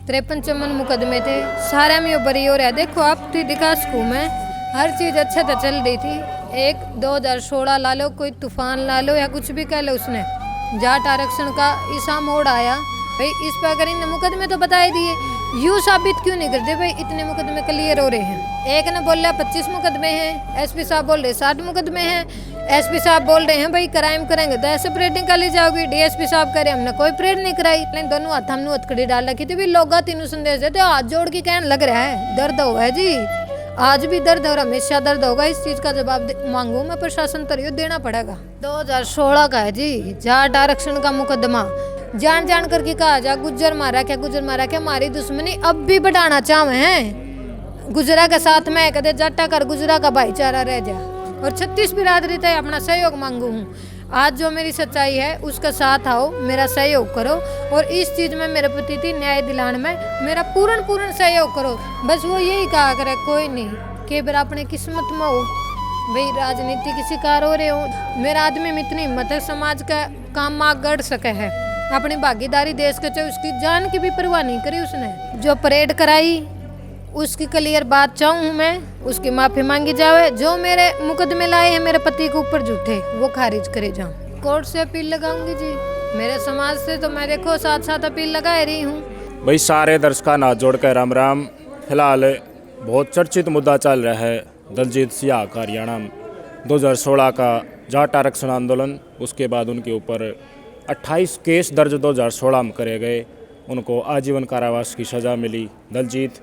53 मुकदमे थे, सारे में बरी हो रहा है। देखो आप दिखा सकूँ मैं, हर चीज़ अच्छे से चल रही थी। एक 2016 ला लो, कोई तूफान ला लो या कुछ भी कह लो, उसने जाट आरक्षण का ईसा मोड़ आया भाई। इस पर अगर इन मुकदमे तो बता ही दिए, यूँ साबित क्यों नहीं करते भाई इतने मुकदमे क्लियर हो रहे हैं। एक ने बोल रहा 25 मुकदमे हैं, एसपी साहब बोल रहे 60 मुकदमे हैं। एसपी साहब बोल रहे हैं भाई क्राइम करेंगे तो ऐसे परेडिंग कर ली जाओगी। डीएसपी साहब कह रहे हमने कोई परेड नहीं कराई, लेकिन दोनों हाथ हमने हथकड़ी डाल रखी थी भी लोग तीनों संदेश देते, हाथ जोड़ के कहने लग रहा है दर्द हुआ है जी, आज भी दर्द और हमेशा दर्द होगा। इस चीज का जवाब मांगू मैं प्रशासन तर देना पड़ेगा। 2016 का है जी जाट आरक्षण का मुकदमा, जान जान करके कहा जा गुज्जर मारा क्या, गुज्जर मारा क्या, हमारी दुश्मनी अब भी बढ़ाना चाहे हैं। गुजरा के साथ में कहते जाटा कर गुजरा का भाईचारा रह जा, और 36 बिरादरी तय अपना सहयोग मांगू हूँ। आज जो मेरी सच्चाई है उसका साथ आओ, मेरा सहयोग करो, और इस चीज में मेरे प्रति थी न्याय दिलाने में मेरा पूर्ण सहयोग करो। बस वो यही कहा करे, कोई नहीं के बार अपने किस्मत में हो भाई, राजनीति की शिकार हो रहे हो। मेरा आदमी में इतनी हिम्मत है, समाज का काम माँ गढ़ सके है, अपनी भागीदारी देश के चाहे उसकी जान की भी परवाह नहीं करी उसने। जो परेड कराई उसकी क्लियर बात चाहूँ मैं, उसकी माफ़ी मांगी जाए। जो मेरे मुकदमे लाए हैं मेरे पति के ऊपर झूठे, वो खारिज करे जाऊँ। कोर्ट से अपील लगाऊंगी जी, मेरे समाज से तो मैं देखो साथ साथ अपील लगा रही हूँ। भाई सारे दर्शकों नाथ जोड़कर राम राम। फिलहाल बहुत चर्चित मुद्दा चल रहा है दलजीत सिंह का हरियाणा 2016 का जाट आरक्षण आंदोलन। उसके बाद उनके ऊपर 28 केस दर्ज 2016 में करे गए, उनको आजीवन कारावास की सज़ा मिली। दलजीत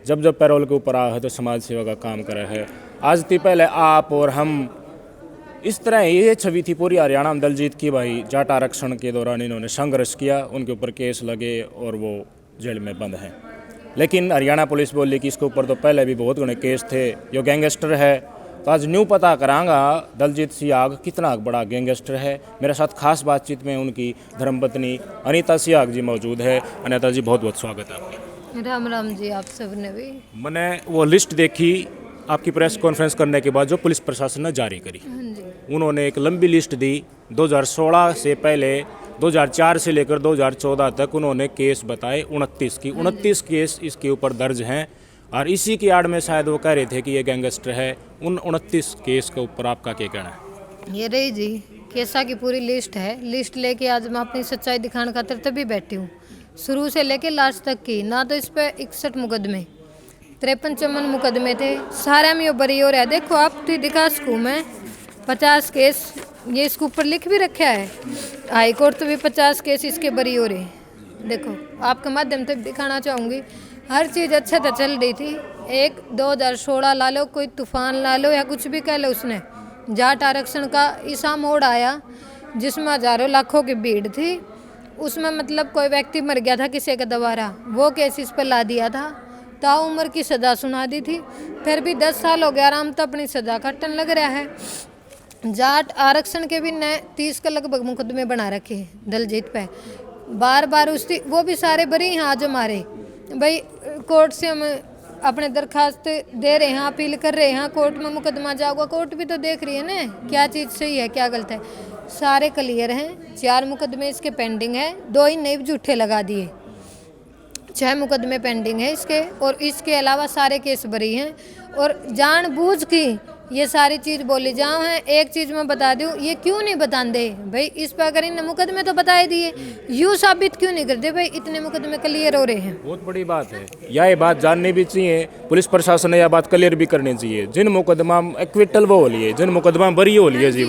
जब पैरोल के ऊपर आया है तो समाज सेवा का काम करा है। आज थी पहले आप और हम इस तरह ये छवि थी पूरी हरियाणा में दलजीत की, भाई जाट आरक्षण के दौरान इन्होंने संघर्ष किया, उनके ऊपर केस लगे और वो जेल में बंद हैं। लेकिन हरियाणा पुलिस बोली कि इसके ऊपर तो पहले भी बहुत घने केस थे, यो गैंगस्टर है। तो आज न्यू पता करांगा दलजीत सिंह कितना बड़ा गैंगस्टर है। मेरे साथ खास बातचीत में उनकी धर्मपत्नी अनीता सिंह जी मौजूद है। अनीता जी बहुत बहुत स्वागत है आपका। राम राम जी, आप सबने भी। मैंने वो लिस्ट देखी आपकी प्रेस कॉन्फ्रेंस करने के बाद जो पुलिस प्रशासन ने जारी करी। उन्होंने एक लंबी लिस्ट दी 2016 से पहले 2004 से लेकर 2014 तक उन्होंने केस बताए 29 की 29 केस इसके ऊपर दर्ज हैं, और इसी की आड़ में शायद वो कह रहे थे कि ये गैंगस्टर है। उन 29 केस के ऊपर आपका क्या कहना है? ये रही जी केसा की पूरी लिस्ट है। लिस्ट लेके आज मैं अपनी सच्चाई दिखाने खातिर तभी बैठी हूँ, शुरू से लेके लास्ट तक की। ना तो इस पर 61 मुकदमे, 53 मुकदमे थे, सारे में बरी हो रहा है। देखो आप दिखा सकूँ मैं, 50 केस ये इसके ऊपर लिख भी रखा है। हाई कोर्ट तो भी 50 केस इसके बरी हो रहे हैं। देखो आपके माध्यम से दिखाना चाहूँगी, हर चीज़ अच्छे से चल रही थी। एक 2016 ला लो, कोई तूफान ला लो या कुछ भी कह लो, उसने जाट आरक्षण का ईसा मोड़ आया जिसमें हजारों लाखों की भीड़ थी। उसमें मतलब कोई व्यक्ति मर गया था किसी के द्वारा, वो केस इस पर ला दिया था, ताउम्र की सज़ा सुना दी थी। फिर भी 10 साल हो गया, आराम तो अपनी सज़ा काटने लग रहा है। जाट आरक्षण के भी नए 30 के लगभग मुकदमे बना रखे दलजीत पे, बार बार उसकी वो भी सारे बरी हैं। आज हमारे भाई कोर्ट से हम अपने दरखास्त दे रहे हैं, अपील कर रहे हैं, कोर्ट में मुकदमा जाऊँगा। कोर्ट भी तो देख रही है ना क्या चीज़ सही है क्या गलत है। सारे क्लियर हैं। 4 मुकदमे इसके पेंडिंग है, 2 ही नए झूठे लगा दिए, 6 मुकदमे पेंडिंग है इसके, और इसके अलावा सारे केस बरी हैं। और जानबूझ की ये सारी चीज़ बोली जाओ है। एक चीज़ मैं बता दूँ, ये क्यों नहीं बताते भाई, इस पर अगर इन मुकदमे तो बताए दिए, यूँ साबित क्यों नहीं करते भाई इतने मुकदमे क्लियर हो रहे हैं। बहुत बड़ी बात है, यह बात जाननी भी चाहिए, पुलिस प्रशासन ने यह बात क्लियर भी करनी चाहिए। जिन मुकदमा एक्विटल वो हो लिए, जिन मुकदमा बरी हो लिए जी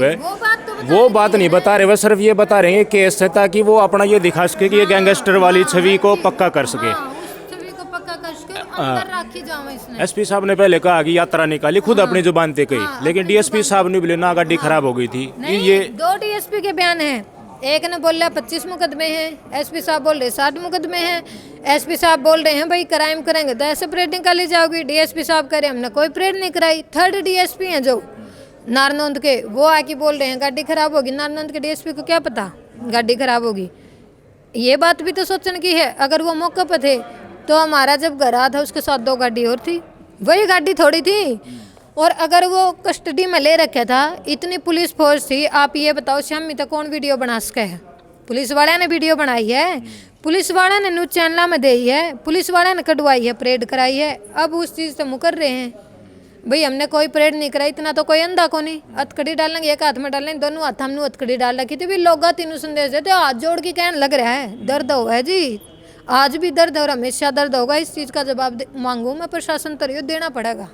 वो बात नहीं बता रहे, वह सिर्फ ये बता रहे हैं केस है, ताकि वो अपना ये दिखा सके कि ये गैंगस्टर वाली छवि को पक्का कर सके। एसपी साहब ने पहले कहा कि यात्रा निकाली, खुद अपनी जुबान पे कही, लेकिन डीएसपी साहब ने बोले ना गाड़ी खराब हो गई थी। ये 2 डीएसपी के बयान हैं, एक ने बोल रहा 25 मुकदमे हैं, एसपी साहब बोल रहे 60 मुकदमे हैं। एसपी साहब बोल रहे हैं भाई क्राइम करेंगे तो ऐसे परेडिंग कर ली जाओगी। डीएसपी साहब कह रहे हमने कोई परेड नहीं कराई। 3rd डीएसपी हैं जो नारनौंद के, वो आके बोल रहे हैं गाड़ी खराब होगी। नारनौंद के डीएसपी को क्या पता गाड़ी खराब होगी? ये बात भी तो सोचने की है। अगर वो मौके पर थे तो हमारा जब घर आया था उसके साथ 2 गाड़ी और थी, वही गाड़ी थोड़ी थी। और अगर वो कस्टडी में ले रखा था, इतनी पुलिस फोर्स थी, आप ये बताओ शामी तक कौन वीडियो बना सके है? पुलिस वाले ने वीडियो बनाई है, पुलिस वाले ने न्यूज चैनल में दी है, पुलिस वाले ने कटवाई है, परेड कराई है। अब उस चीज़ से मुकर रहे हैं। भाई हमने कोई परेड नहीं कराई, इतना तो कोई अंधा को नहीं। हथकड़ी डालेंगे, एक हाथ में डालेंगे, दोनों हाथ हमने हथकड़ी डाल रखी थी। भी लोग तीनों संदेश देते हाथ जोड़ के कहने लग रहा है दर्द हो है जी, आज भी दर्द और हमेशा दर्द होगा। इस चीज़ का जवाब मांगू मैं प्रशासन तर देना पड़ेगा।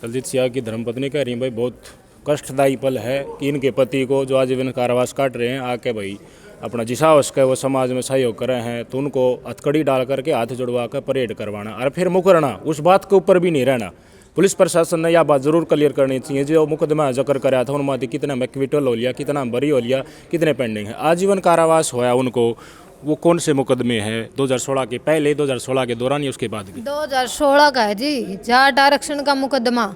दलजीत सियाह की धर्मपत्नी कह रही भाई बहुत कष्टदायी पल है कि इनके पति को जो आजीवन कारावास काट रहे हैं आके भाई अपना जिसा उसका वो समाज में सहयोग कर रहे हैं, तो उनको हथकड़ी डाल करके हाथ जुड़वा कर परेड करवाना और फिर मुकरना, उस बात के ऊपर भी नहीं रहना। पुलिस प्रशासन ने यह बात जरूर क्लियर करनी चाहिए। जो मुकदमा जिक्र कराया था उनमें कितना में क्विटल हो लिया, कितना बरी हो लिया, कितने पेंडिंग है। आजीवन कारावास होया उनको, वो कौन से मुकदमे हैं? 2016 के पहले, 2016 के दौरान या उसके बाद की? 2016 का है जी, जाट आरक्षण का मुकदमा।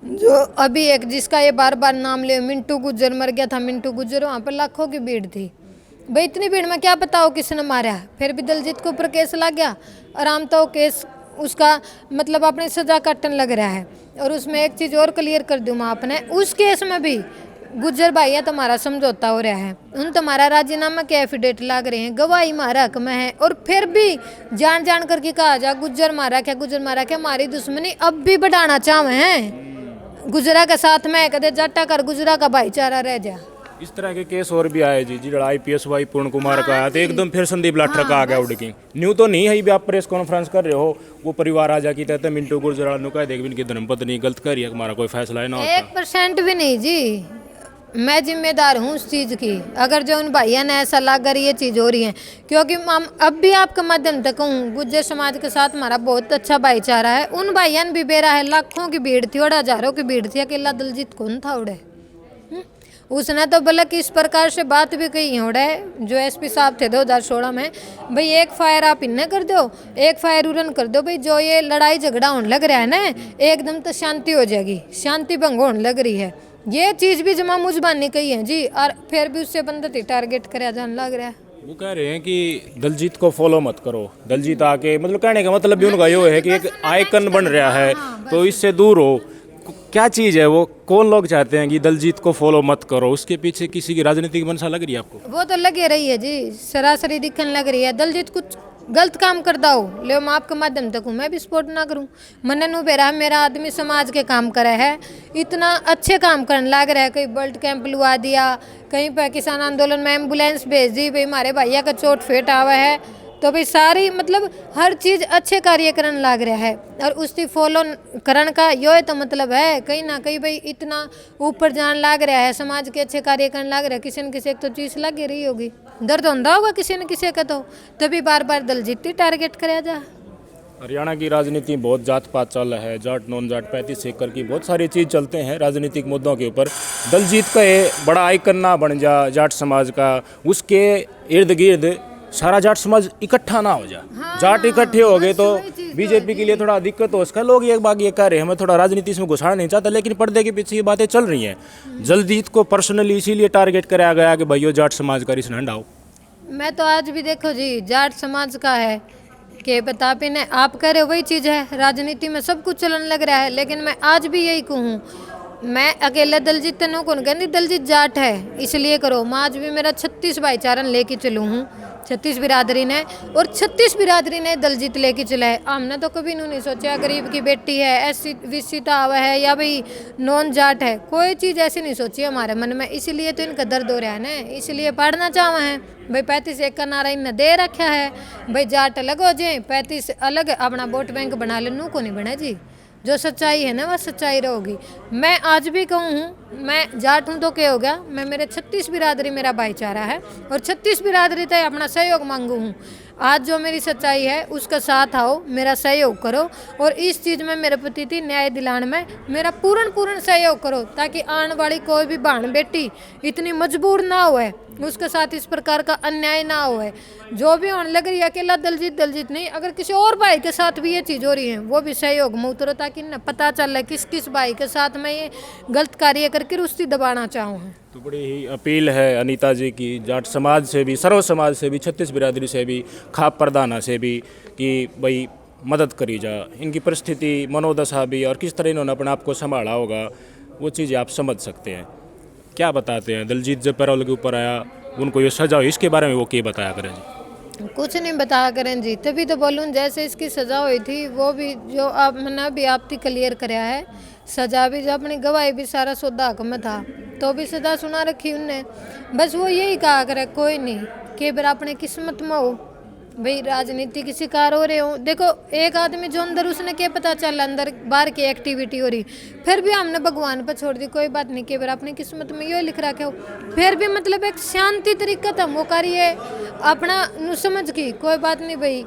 जो अभी एक जिसका ये बार बार नाम ले, मिंटू गुज्जर मर गया था। मिंटू गुज्जर, वहाँ पर लाखों की भीड़ थी। भाई इतनी भीड़ में क्या पता हो किसने मारा, फिर भी दलजीत के ऊपर केस लग गया। आराम तो केस उसका मतलब अपनी सजा काटने लग रहा है। और उसमें एक चीज़ और क्लियर कर दूँ मैं आपने, उस केस में भी गुज्जर भाई है तुम्हारा समझौता हो रहा है, उन तुम्हारा राजीनामा के एफिडेविट लाग रहे हैं, गवाही मारा हक में है। और फिर भी जान जान करके कहा जा गुज्जर मारा क्या, गुज्जर मारा क्या। हमारी दुश्मनी अब भी बढ़ाना चाहे हैं गुजरा के साथ में, कदे जाटा कर गुजरा का भाईचारा रह जा। इस तरह के केस और भी आए जी, जो IPS वाई पूर्ण कुमार का आया तो एकदम फिर संदीप लाठर का आ गया उड़ की। न्यू तो नहीं है भी आप प्रेस कॉन्फ्रेंस कर रहे हो, वो परिवार आ जाके कहते मिंटू गुर्जर नु कह देख इनकी धर्मपत्नी गलत कर रही है, हमारा कोई फैसला है ना होता। 1% भी नहीं जी, मैं जिम्मेदार हूँ उस चीज़ की। अगर जो उन भैया ने ऐसा लाकर ये चीज़ हो रही है, क्योंकि हम अब भी आपके माध्यम तक कहूँ गुज्जर समाज के साथ हमारा बहुत अच्छा भाईचारा है। उन भैया ने भी बेरा है, लाखों की भीड़ थी और हजारों की भीड़ थी, अकेला दलजीत कौन था उड़े। उसने तो बल्कि इस प्रकार से बात भी कही उड़े जो SP साहब थे 2016 में, भाई एक फायर आप इन्हें कर दो, एक फायर उड़न कर दो, भाई जो ये लड़ाई झगड़ा होने लग रहा है ना एकदम तो शांति हो जाएगी, शांति भंग होने लग रही है। ये चीज़ भी जमा मुझबानी कही है जी, और फिर भी उससे बंदा टारगेट कराया जाने लग रहा है। वो कह रहे हैं कि दलजीत को फॉलो मत करो, दलजीत आके मतलब कहने का मतलब भी उनका ये है कि एक आइकन बन रहा है तो इससे दूर हो। क्या चीज़ है वो, कौन लोग चाहते हैं कि दलजीत को फॉलो मत करो? उसके पीछे किसी की राजनीतिक मंशा लग रही है आपको? वो तो लगी रही है जी, सरासरी दिखने लग रही है। दलजीत कुछ गलत काम करता हो ले मैं आपके माध्यम तक हूँ, मैं भी सपोर्ट ना करूँ। मन नु बेरा मेरा आदमी समाज के काम करे है, इतना अच्छे काम करने लग रहा है। कहीं ब्लड कैंप लुआ दिया, कहीं पर किसान आंदोलन में एम्बुलेंस भेज दी, भाई हमारे भैया का चोट फेट आवा है, तो भाई सारी मतलब हर चीज़ अच्छे कार्य करने लग रहा है। और उसकी फॉलो करने का यो तो मतलब है कहीं ना कहीं भाई इतना ऊपर जान लग रहा है, समाज के अच्छे कार्य करने लग रहा है। किसी न किसी एक तो चीज़ लगी रही होगी, दर्द होता होगा किसी न किसी का, तो तभी बार बार दलजीत ही टारगेट कराया जा। हरियाणा की राजनीति बहुत जात पात चल रहा है, जाट नॉन जाट 35 एकड़ की बहुत सारी चीज़ चलते हैं राजनीतिक मुद्दों के ऊपर। दलजीत का ये बड़ा आइकन ना बन जा जाट समाज का, उसके इर्द गिर्द सारा जाट समाज इकट्ठा ना हो जा। जाट इकट्ठे हो गए तो बीजेपी के लिए थोड़ा दिक्कत हो उसका। लोग एक बात ये कह रहे हैं, हमें थोड़ा राजनीति में घुसाना नहीं चाहता, लेकिन पर्दे के पीछे ये बातें चल रही हैं। दलजीत को पर्सनली इसीलिए टारगेट कराया गया कि भाइयों जाट समाज का रिश्ता हटाओ। मैं तो आज भी देखो जी जाट समाज का है कि बतापी ने आप कह रहे हो वही चीज़ है, राजनीति में सब कुछ चलने लग रहा है। लेकिन मैं आज भी यही कहूँ, मैं अकेला दलजीत तनु कौन कहती, दलजीत जाट है इसलिए करो। मैं आज भी मेरा 36 भाईचारा लेके चलूँ हूँ, 36 बिरादरी ने, और 36 बिरादरी ने दलजीत लेके चला है। हमने तो कभी नहीं सोचा गरीब की बेटी है, SC BC तावा है या भाई नॉन जाट है, कोई चीज़ ऐसी नहीं सोची हमारे मन में। इसीलिए तो इनका दर्द हो रहा है ना, इसलिए पढ़ना चाहे हैं भाई 35 एकड़ नारा इन्हें दे रखा है, भाई जाट अलग हो जाए 35 अलग अपना वोट बैंक बना ले, नू को नहीं बने जी। जो सच्चाई है ना वह सच्चाई रहोगी। मैं आज भी कहूँ हूँ मैं जाट हूँ तो क्या हो गया, मैं मेरे 36 बिरादरी मेरा भाईचारा है और 36 बिरादरी तय अपना सहयोग मांगू हूँ। आज जो मेरी सच्चाई है उसका साथ आओ, मेरा सहयोग करो और इस चीज़ में मेरे प्रति थी न्याय दिलाने में मेरा पूर्ण सहयोग करो, ताकि आने वाली कोई भी बहन बेटी इतनी मजबूर ना होए, उसके साथ इस प्रकार का अन्याय ना होए। जो भी होने लग रही है अकेला दलजीत नहीं, अगर किसी और भाई के साथ भी ये चीज़ हो रही है वो भी सहयोग में उतरो, ताकि न पता चल रहा है किस किस भाई के साथ मैं ये गलत कार्य करके उसकी दबाना चाहूँ। तो बड़ी ही अपील है अनीता जी की, जाट समाज से भी, सर्व समाज से भी, 36 बिरादरी से भी, खाप प्रधाना से भी, कि भाई मदद करी जा। इनकी परिस्थिति मनोदशा भी और किस तरह इन्होंने अपने आप को संभाला होगा वो चीज़ें आप समझ सकते हैं। क्या बताते हैं, दलजीत जब पैरोल के ऊपर आया उनको ये सजा हुई, इसके बारे में वो क्या बताया करें जी? कुछ नहीं बताया करें जी, तभी तो बोलूँ जैसे इसकी सजा हुई थी वो भी जो आप मैंने भी आप थी क्लियर कराया है, सजा भी जो अपनी गवाही भी सारा सौदा हक में था तो भी सजा सुना रखी उनने। बस वो यही कहा करे कोई नहीं कि बार अपने किस्मत में हो भाई, राजनीति की शिकार हो रहे हो। देखो एक आदमी जो अंदर उसने क्या पता चल अंदर बाहर की एक्टिविटी हो रही, फिर भी हमने भगवान पर छोड़ दी, कोई बात नहीं कि बार अपनी किस्मत में यो लिख रखे हो, फिर भी मतलब एक शांति तरीका था वो करिए अपना नु समझ की कोई बात नहीं भाई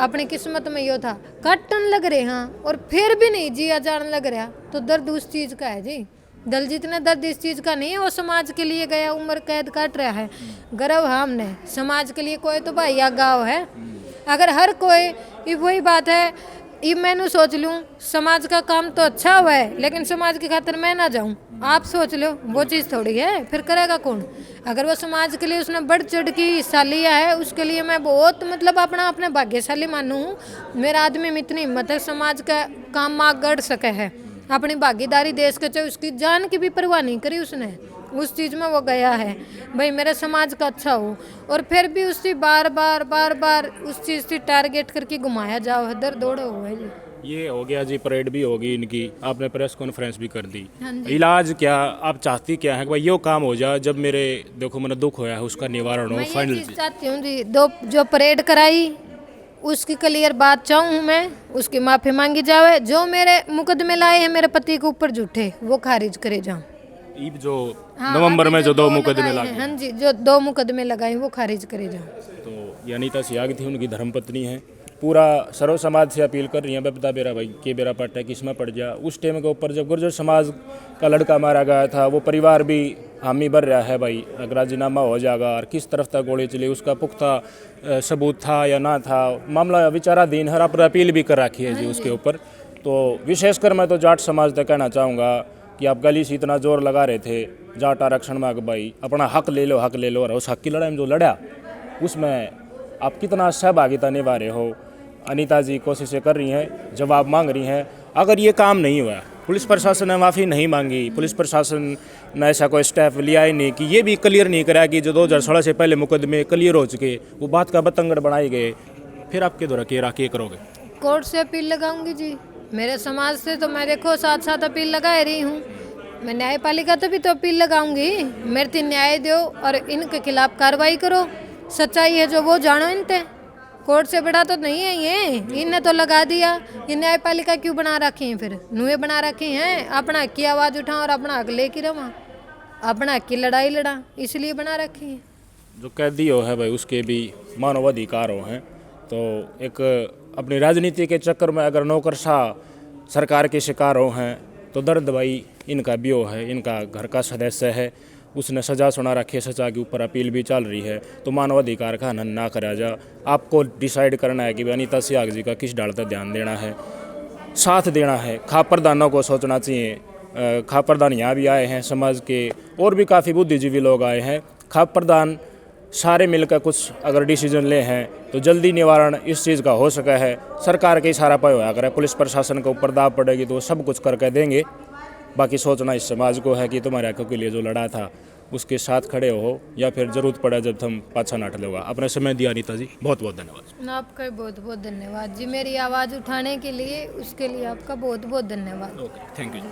अपनी किस्मत में यो था, कटन लग रहे हाँ और फिर भी नहीं जिया जान लग रहा, तो दर्द उस चीज़ का है जी। दलजीत ने दर्द इस चीज़ का नहीं है, वो समाज के लिए गया उम्र कैद काट रहा है, गर्व है हमने समाज के लिए, कोई तो भाई या गाँव है। अगर हर कोई ये वही बात है, ये मैंने सोच लूँ समाज का काम तो अच्छा हुआ है लेकिन समाज की खातिर मैं ना जाऊँ, आप सोच लो वो चीज़ थोड़ी है, फिर करेगा कौन? अगर वो समाज के लिए उसने बढ़ चढ़ के हिस्सा लिया है उसके लिए मैं बहुत मतलब अपने भाग्यशाली मानू हूँ। मेरा आदमी में इतनी हिम्मत है समाज का काम माँ गढ़ सके है, अपनी भागीदारी देश के चाहे उसकी जान की भी परवाह नहीं करी उसने, उस चीज़ में वो गया है भाई मेरे समाज का अच्छा हो, और फिर भी उससे बार बार उस चीज़ से टारगेट करके घुमाया जाओ, इधर दौड़ो हुआ है जी। ये हो गया जी, परेड भी होगी इनकी, आपने प्रेस कॉन्फ्रेंस भी कर दी। हाँ जी। इलाज क्या आप चाहती क्या है कि भाई यो काम हो जाए, जब मेरे देखो मैंने दुख होया है उसका निवारण हो मैं ये फाइनल चीज़ चाहती हूँ जी, दो जो परेड कराई उसकी क्लियर बात चाहूँ हूँ मैं, उसकी माफ़ी मांगी जावे, जो मेरे मुकदमे लाए हैं मेरे पति के ऊपर झूठे वो खारिज करे जाऊँ। ईब जो हाँ, नवंबर अभी में जो 2 लगाए मुकदमे हैं, लागे, हाँ जी जो 2 मुकदमे लगाए वो खारिज करे जाऊँ। तो ये अनीता सियाग थी, उनकी धर्मपत्नी है, पूरा सर्व समाज से अपील कर रही है बता बेरा भाई के बेरा पट्टा है किस में पड़ जा। उस टाइम के ऊपर जब गुर्जर समाज का लड़का मारा गया था वो परिवार भी हामी भर रहा है भाई, अगर राजीनामा हो जाएगा और किस तरफ तक गोली चली उसका पुख्ता सबूत था या ना था, मामला विचाराधीन है, आप अपील भी कर रखी है जी उसके ऊपर। तो विशेषकर मैं तो जाट समाज तक कहना चाहूँगा कि आप गली से इतना जोर लगा रहे थे जाट आरक्षण में कि भाई अपना हक ले लो और उस हक की लड़ाई में जो लड़ा उसमें आप कितना सहभागिता निभा रहे हो। अनीता जी कोशिशें कर रही हैं, जवाब मांग रही हैं, अगर ये काम नहीं हुआ, पुलिस प्रशासन ने माफ़ी नहीं मांगी, पुलिस प्रशासन ने ऐसा कोई स्टेप लिया ही नहीं कि ये भी क्लियर नहीं करा कि जो 2016 से पहले मुकदमे क्लियर हो चुके वो बात का बतंगड़ बनाए गए, फिर आपके द्वारा क्या करोगे? कोर्ट से अपील लगाऊंगी जी, मेरे समाज से तो मैं देखो साथ अपील लगा रही हूँ, मैं न्यायपालिका तो भी तो अपील लगाऊंगी, मेरे से न्याय दो और इनके खिलाफ कार्रवाई करो, सच्चाई है जो वो जानो इनते, कोर्ट से बड़ा तो नहीं है ये, इनने तो लगा दिया, ये न्यायपालिका क्यों बना रखी हैं, फिर नुए बना रखी हैं अपना हक की आवाज़ उठाओ और अपना हक लेके रवा, अपना हक की लड़ाई लड़ा इसलिए बना रखी है। जो कैदी हो है भाई उसके भी मानवाधिकार हो हैं, तो एक अपनी राजनीति के चक्कर में अगर नौकरशाह सरकार के शिकार हो हैं तो दर्द भाई इनका भी हो है, इनका घर का सदस्य है, उसने सज़ा सुना रखी है, सज़ा के ऊपर अपील भी चल रही है, तो मानवाधिकार का हनन ना करा जा। आपको डिसाइड करना है कि अनीता सियाग जी का किस डाल पर ध्यान देना है, साथ देना है। खापरदानों को सोचना चाहिए, खापरदान यहाँ भी आए हैं, समाज के और भी काफ़ी बुद्धिजीवी लोग आए हैं, खापरदान सारे मिलकर कुछ अगर डिसीजन ले हैं तो जल्दी निवारण इस चीज़ का हो सका है। सरकार के इशारा पर होया करे, पुलिस प्रशासन के ऊपर दाब पड़ेगी तो वो सब कुछ करके देंगे, बाकी सोचना इस समाज को है कि तुम्हारे हकों के लिए जो लड़ा था उसके साथ खड़े हो या फिर ज़रूरत पड़े जब हम पाछा नाट लेगा। अपने समय दिया अनीता जी, बहुत बहुत धन्यवाद। आपका बहुत बहुत धन्यवाद जी, मेरी आवाज़ उठाने के लिए, उसके लिए आपका बहुत बहुत धन्यवाद। Okay, thank you.